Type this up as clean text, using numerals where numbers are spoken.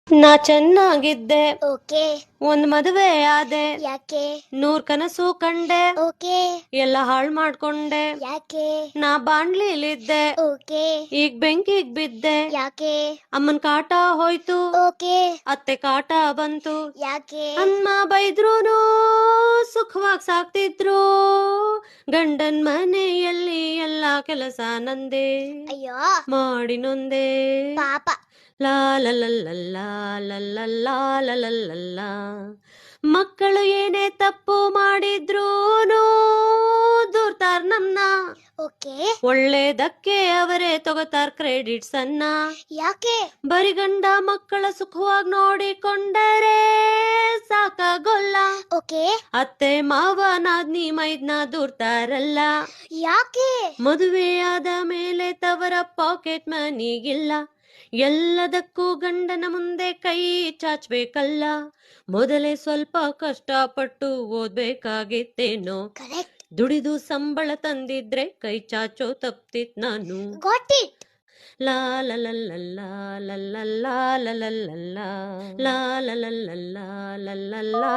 ನಾ ಚೆನ್ನಾಗಿದ್ದೆ, ಓಕೆ. ಒಂದ್ ಮದುವೆ ಆದೆ, ಯಾಕೆ? 100 ಕನಸು ಕಂಡೆ, ಓಕೆ. ಎಲ್ಲ ಹಾಳ್ ಮಾಡ್ಕೊಂಡೆ. ಯಾಕೆ? ನಾ ಬಾಣ್ಲಿಲಿದ್ದೆ, ಓಕೆ. ಈಗ ಬೆಂಕಿಗ್ ಬಿದ್ದೆ. ಯಾಕೆ? ಅಮ್ಮನ್ ಕಾಟ ಹೋಯ್ತು, ಓಕೆ. ಅತ್ತೆ ಕಾಟ ಬಂತು. ಯಾಕೆ? ಅಮ್ಮ ಬೈದ್ರೂನು ಸುಖವಾಗಿ ಸಾಕ್ತಿದ್ರು, ಗಂಡನ್ ಮನೆಯಲ್ಲಿ ಎಲ್ಲಾ ಕೆಲಸ ನಂದೆ, ಅಯ್ಯೋ ಮಾಡಿ ನೊಂದೆ. ಪಾಪ. ಲಾ ಲ ಲ ಲ ಲಾ ಲ ಲ ಲಾ ಲ ಲ ಲ ಲಾ. ಮಕ್ಕಳು ಏನೇ ತಪ್ಪು ಮಾಡಿದ್ರೂನು ದೂರ್ತಾರ್ ನಮ್ನ, ಓಕೆ. ಒಳ್ಳೇದಕ್ಕೆ ಅವರೇ ತಗೋತಾರ್ ಕ್ರೆಡಿಟ್ಸ್ ಅನ್ನ. ಯಾಕೆ? ಬರಿ ಗಂಡ ಮಕ್ಕಳ ಸುಖವಾಗಿ ನೋಡಿಕೊಂಡರೆ ಸಾಕಾಗೋಲ್ಲ, ಓಕೆ. ಅತ್ತೆ ಮಾವ ನಾದ್ನಿ ಮೈದ್ನ ದೂರ್ತಾರಲ್ಲ. ಯಾಕೆ? ಮದುವೆಯಾದ ಮೇಲೆ ತವರ ಪಾಕೆಟ್ ಮನಿಗಿಲ್ಲ, ಎಲ್ಲದಕ್ಕೂ ಗಂಡನ ಮುಂದೆ ಕೈ ಚಾಚ್ಬೇಕಲ್ಲ. ಮೊದಲೇ ಸ್ವಲ್ಪ ಕಷ್ಟಪಟ್ಟು ಓದ್ಬೇಕಾಗಿತ್ತೇನೋ, ಕರೆಕ್ಟ್. ದುಡಿದು ಸಂಬಳ ತಂದಿದ್ರೆ ಕೈ ಚಾಚೋ ತಪ್ತಿತ್ ನಾನು. Got it. ಲಾ ಲ ಲ ಲ ಲಾ ಲ ಲ ಲಾ ಲ ಲ ಲ ಲಾ ಲಾ ಲ ಲ ಲ ಲಾ ಲ ಲ ಲಾ.